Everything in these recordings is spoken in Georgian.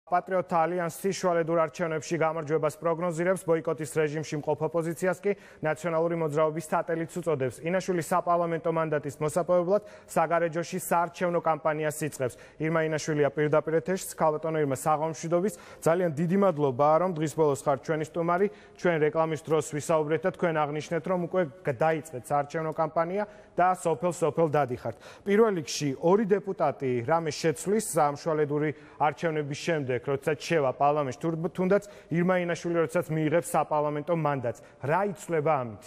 Patriota Alliance შუალედურ არჩევნებში გამარჯვებას პროგნოზირებს, ბოიკოტის რეჟიმში მყოფ ოპოზიციას კი ნაციონალური მოძრაობის სატელიტს უწოდებს. ინაშვილის საპარლამენტო მანდატის მოსაპოვებლად საგარეჯოში საარჩევნო კამპანიას იწყებს. ირმა ინაშვილია პირდაპირ ეთერში, ქალბატონო ირმა, საღამოშვიდობის. ძალიან დიდი მადლობაა, რომ დღის ბოლოს ხართ ჩვენი სტუმარი. ჩვენ რეკლამის დროს ვისაუბრეთ და თქვენ აღნიშნეთ, რომ უკვე დაიწყეთ საარჩევნო კამპანია და სოფელ დადიხართ. პირველ რიგში ორი დეპუტატი რამე შეცვლის სამშვალედური არჩევნების შემდეგ, როდესაც შევა პარლამენტში, თუნდაც ირმა ინაშვილი როდესაც მიიღებს საპარლამენტო მანდატს. რა იცვლება ამით?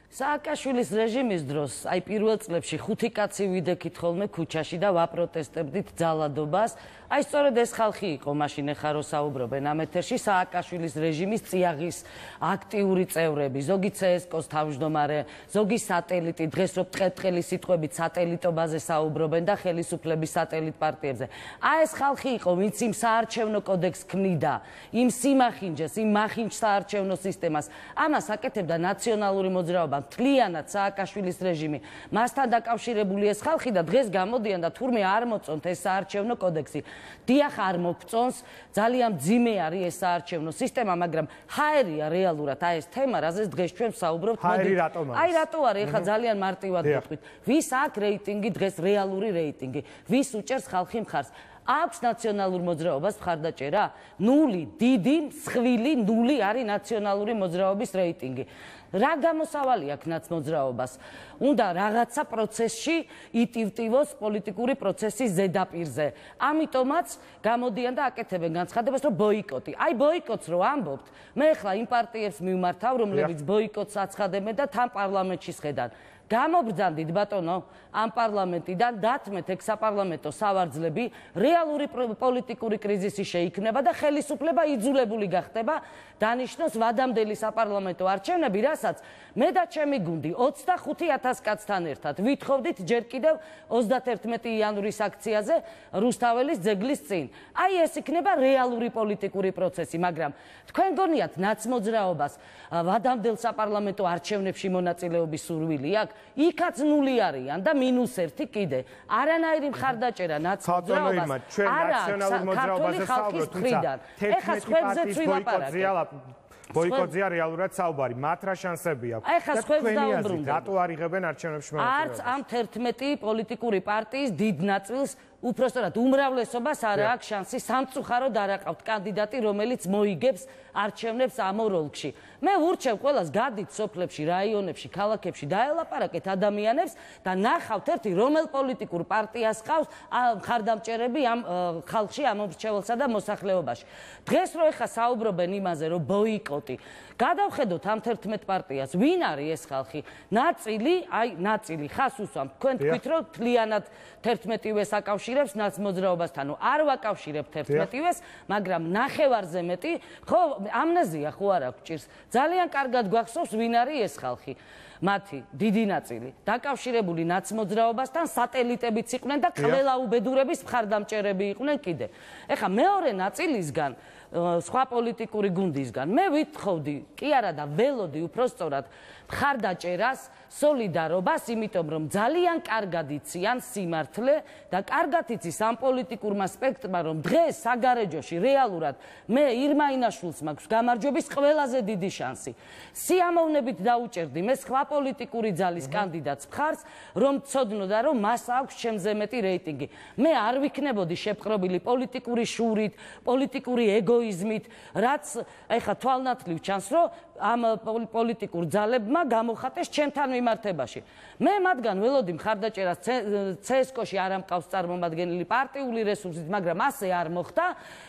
სააკაშვილის რეჟიმის დროს, აი პირველ წლებში 5 კაცი ვიდექით ხოლმე ქუჩაში და ვაპროტესტებდით ძალადობას. აი სწორედ ეს ხალხი იყო მაშინ ეხა რო საუბრობენ ამ ეთერში სააკაშვილის რეჟიმის წიაღის აქტიური წევრები, ზოგი CSKO-ს თავმჯდომარე, ზოგი სატელიტი, დღეს რო ბრწყინვალე სიტყვებით სატელიტობაზე საუბრობენ და ხელისუფლების სატელიტ პარტიებზე. აი ეს ხალხი იყო, ვინც იმ საარჩევნო კოდექსს ქმნიდა, იმ სიმახინჯეს, იმ მახინჯ საარჩევნო სისტემას. ამას აკეთებდა ნაციონალური მოძრაობა, მთლიანად სააკაშვილის რეჟიმი. მასთან დაკავშირებული ეს ხალხი და დღეს გამოდიან და თურმე არ მოწონთ ეს საარჩევნო კოდექსი. დიახ, არ მოგწონს, ძალიან მძიმე არის ეს საარჩევნო სისტემა, მაგრამ ჰაერია რეალურად აი ეს თემა, რაზეც დღეს ჩვენ ვსაუბრობთ. ჰაერი რატომ არის? აი რატო არის? ეხლა ძალიან მარტივად ვიტყვით. ვის აქვს რეიტინგი დღეს, რეალური რეიტინგი? ვის უჭერს ხალხი მხარს? აქვს ნაციონალურ მოძრაობას მხარდაჭერა? 0, დიდი, მსხვილი 0 არის ნაციონალური მოძრაობის რეიტინგი. რა გამოსავალი აქვს ნაცმოძრაობას? უნდა რაღაცა პროცესში იტივტივოს პოლიტიკური პროცესის ზედაპირზე. ამიტომაც გამოდიან და აკეთებენ განცხადებას, რომ ბოიკოტი. აი ბოიკოტს რო ამბობთ, მე ახლა იმ პარტიებს მივმართავ, რომლებიც ბოიკოტს აცხადებენ და თან პარლამენტში შედან. გამობრძანდით ბატონო ამ პარლამენტიდან, დათმეთ ეგ საპარლამენტო სავარძლები, რეალური პოლიტიკური კრიზისი შეიქმნება და ხელისუფლება იძულებული გახდება დანიშნოს ვადამდელი საპარლამენტო არჩევნები, რასაც მე და ჩემი გუნდი 25,000 კაცთან ერთად ვითხოვდით ჯერ კიდევ 31 იანვრის აქციაზე რუსთაველის ძეგლის წინ. აი ეს იქნება რეალური პოლიტიკური პროცესი, მაგრამ თქვენ გონიათ ნაცმოძრაობას ვადამდელ საპარლამენტო არჩევნებში მონაწილეობის სურვილი აქვს? იქაც 0 არიან და -1 კიდე. არანაირი მხარდაჭერა ნაცმოძრაობას არ აქვს ქართული ხალხის მხრიდან. ეხლა სხვებზეც ვილაპარაკეთ. ბოიკოტზეა რეალურად საუბარი, მათ რა შანსები აქვს? ეხლა სხვებს დაუბრუნდეთ. რატო არ იღებენ არჩევნებში მონაწილეობას? არც ამ 11 პოლიტიკური პარტიის დიდ ნაწილს, უпростоრად უმრავლესობას არ აქვს შანსი სამწუხაროდ არ აყავთ კანდიდატი, რომელიც მოიგებს არჩევნებს ამ ორ ოლქში. მე ვურჩევ ყველას, გადით სოფლებში, რაიონებში, ქალაქებში, დაელაპარაკეთ ადამიანებს და ნახავთ ერთი რომელ პოლიტიკურ პარტიას ყავს მხარდამჭერები ამ ხალხში, ამ მომრჩეველსა და მოსახლეობაში. დღეს რო ეხა საუბრობენ იმაზე, რომ ბოიკოტი, გადავხედოთ ამ 11 პარტიას, ვინ არის ეს ხალხი? ნაწილი ხას უსვამთ. თქვენ თქვით, რომ მთლიანად 11-ვეს აკავშირებს ნაცმოძრაობასთან. არ ვაკავშირებთ 11-ვეს, მაგრამ ნახევარზე მეტი, ხო, ამნეზია ხო არ აქვს ჭირს. ძალიან კარგად გვახსოვს, ვინ არის ეს ხალხი. მათი დიდი ნაწილი დაკავშირებული ნაცმოძრაობასთან, სატელიტებიც იყვნენ და ყველა უბედურების მხარდამჭერები იყვნენ კიდე. ეხლა მეორე ნაწილისგან, სხვა პოლიტიკური გუნდისგან მე ვითხოვდი, კი არა და ველოდი უпростоრად მხარდაჭერას, სოლიდარობას, იმიტომ რომ ძალიან კარგად იციან სიმართლე და კარგად იცის ამ პოლიტიკურმა სპექტრმა, რომ დღეს საგარეჯოში რეალურად მე ირმა ინაშვილს მაქვს გამარჯვების ყველაზე დიდი შანსი. სიამოვნებით დაუჭერდი მე სხვა პოლიტიკური ძალის კანდიდატს მხარს, რომ ცოდნოდა, რომ მას აქვს ჩემზე მეტი რეიტინგი. მე არ ვიქნებოდი შეპყრობილი პოლიტიკური შურით, პოლიტიკური ეგოიზმით, რაც ეხა თვალნათლივ ჩანს, რომ ამ პოლიტიკურ ძალებმა გამოხატეს ჩემთან მიმართებაში. მე მათგან ველოდი მხარდაჭერას CSKO-ში არ ამყავს წარმომადგენელი პარტიული რესურსით, მაგრამ ასე არ მოხდა,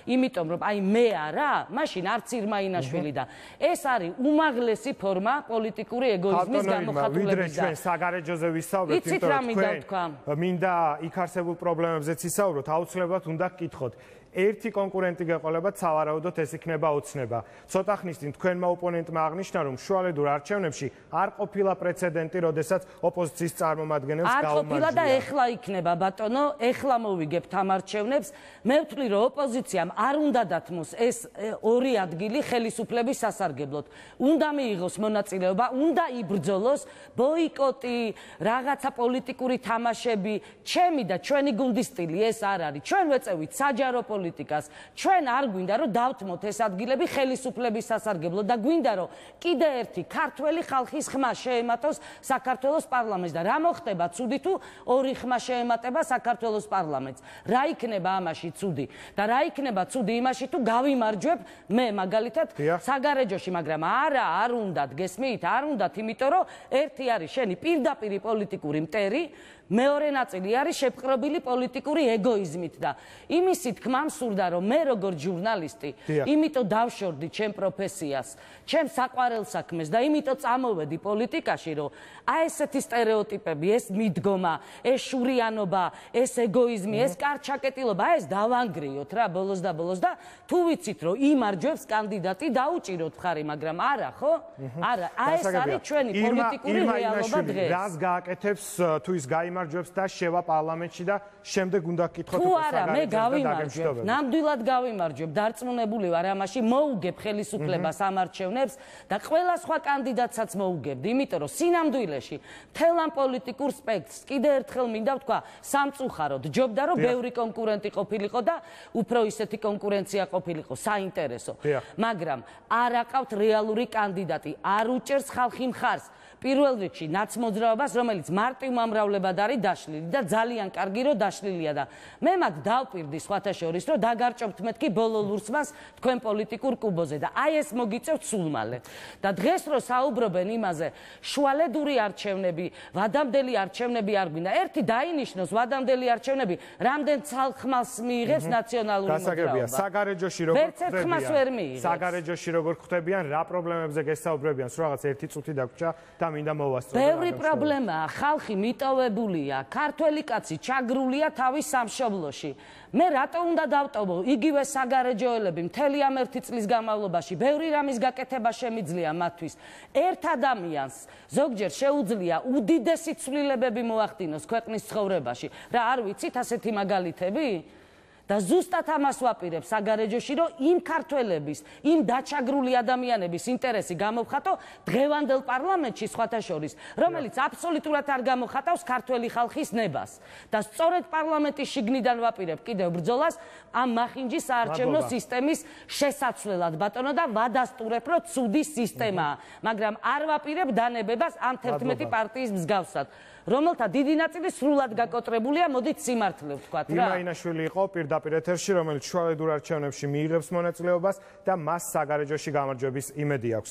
იმიტომ რომ აი მე არა, მაშინ არც ირმა ინაშვილი და ეს არის უმაღლესი ფორმა პოლიტიკური ეგოიზმის გამოხატულებისა. ვიდრე ჩვენ საგარეჯოზე ვისაუბრებთ, იმიტომ რომ მინდა იქ არსებულ პრობლემებზეც ისაუბროთ, აუცილებლად უნდა გკითხოთ. ერთი კონკურენტი გეყოლებათ, სავარაუდოდ ეს იქნება ოცნება. ცოტა ხნის წინ თქვენმა ოპონენტმა აღნიშნა, რომ შუალედურ არჩევნებში არ ყოფილა პრეცედენტი, როდესაც ოპოზიციის წარმომადგენელს არ ყოფილა და ეხლა იქნება ბატონო, ეხლა მოვიგებთ ამ არჩევნებს. მე ვთვლი, რომ ოპოზიციამ არ უნდა დათმოს ეს ორი ადგილი ხელისუფლების სასარგებლოდ. უნდა მიიღოს მონაწილეობა, უნდა იბრძოლოს ბოიკოტი, რაღაცა პოლიტიკური თამაშები, ჩემი და ჩვენი გუნდის სტილი ეს არ არის. ჩვენ ვეწევით საჯარო პოლიტიკას. ჩვენ არ გვინდა რომ დავთმოთ ეს ადგილები ხელისუფლების სასარგებლოდ და გვინდა რომ კიდე ერთი ქართველი ხალხის ხმა შეემატოს საქართველოს პარლამენტს და რა მოხდება ცუდი თუ ორი ხმა შეემატება საქართველოს პარლამენტს. რა იქნება ამაში ცუდი და რა იქნება ცუდი იმაში თუ გავიმარჯვებ მე მაგალითად საგარეჯოში, მაგრამ არ უნდათ, გესმით? არ უნდათ, იმიტომ რომ ერთი არის შენი პირდაპირი პოლიტიკური მტერი, მეორე ნაწილი არის შეპყრობილი პოლიტიკური ეგოიზმით და იმისი თქმა მსურდა რომ მე როგორ ჟურნალისტი, იმიტომ დავშორდი ჩემ პროფესიას, ჩემ საყვარელ საქმეს და იმიტომ წამოვედი პოლიტიკაში, რომ აი ესეთი სტერეოტიპები, ეს მიდგომა, ეს შურიანობა, ეს ეგოიზმი, ეს კარჩაკეტილობა, ეს დავანგრიოთ რა ბოლოს და თუ ვიცით რომ იმარჯვებს კანდიდატი დაუჭიროთ ხარი, მაგრამ არა, ხო? არა, აი ეს არის ჩვენი პოლიტიკური რეალობა დღეს. რას გააკეთებს თუ ის გაიმარჯვებს და შევა პარლამენტში და შემდეგ უნდა გკითხოთ თუ არა მე გავიმარჯვებ, ნამდვილად გავიმარჯვებ, დარწმუნებული ვარ ამაში, მოუგებ ხელისუფლებას ამარჩევნებს და ყველა სხვა კანდიდატსაც მოუგებდი, იმიტომ რომ სინამდვილეში მთელ ამ პოლიტიკურ სპექტრს კიდე ერთხელ მინდა ვთქვა, სამწუხაროდ ჯობდა რომ ბევრი კონკურენტი ყოფილიყო და უფრო ისეთი კონკურენცია ყოფილიყო საინტერესო, მაგრამ არ აყავთ რეალური კანდიდატი, არ უჭერს ხალხი მხარს. პირველ რიგში ნაცმოძრაობას, რომელიც მარტივმამრავლებად არის დაშლილი და ძალიან კარგი რომ დაშლილია და მე მაგ დავპირდი სხვათა შორის რომ დაგარჭობთ მეთქი ბოლო ლურსმანს თქვენ პოლიტიკურ კუბოზე და აი ეს მოგიწევთ სულ მალე. და დღეს რო საუბრობენ იმაზე, შუალედური არჩევნები, ვადამდელი არჩევნები არ გვინდა. ერთი დაინიშნოს ვადამდელი არჩევნები, რამდენ ცალხმალს მიიღებს ნაციონალური მოძრაობა. საგარეჯოში როგორ ხვდებიან? საგარეჯოში როგორ ხვდებიან, რა პრობლემებზე გესაუბრებიან? სულ რაღაც ერთი წუთი დაგვრჩა და მინდა მოვასწრო. ბევრი პრობლემაა, ხალხი მიტოვებულია, ქართველი კაცი ჩაგრულია თავის სამშობლოში. მე რატო უნდა დავტოვო იგივე საგარეჯოელები მთელი ამ ერთი წლის განმავლობაში, ბევრი რამის გაკეთება შემიძლია მათთვის. ერთ ადამიანს ზოგჯერ შეუძლია უდიდესი ცვლილებები მოახდინოს ქვეყნის ცხოვრებაში. რა არ ვიცით ასეთი მაგალითები? და ზუსტად ამას ვაპირებ საგარეჯოში, რომ იმ ქართველების, იმ დაჩაგრული ადამიანების ინტერესი გამოვხატო დღევანდელ პარლამენტში სხვათა შორის, რომელიც აბსოლუტურად არ გამოხატავს ქართველი ხალხის ნებას. და სწორედ პარლამენტის შიგნიდან ვაპირებ კიდევ ბრძოლას ამ მახინჯის საარჩევნო სისტემის შესაცვლელად, ბატონო, და ვადასტურებ, რომ ცუდი სისტემაა, მაგრამ არ ვაპირებ დანებებას ამ 11 პარტიის მსგავსად, რომელთა დიდი ნაწილი სრულად გაკოტრებულია, მოდით სიმართლე ვთქვათ რა. იმაინაშვილი იყო პირდაპირ ეთერში, რომელიც შუალედურ არჩევნებში მიიღებს მონაწილეობას და მას საგარეჯოში გამარჯვების იმედი აქვს.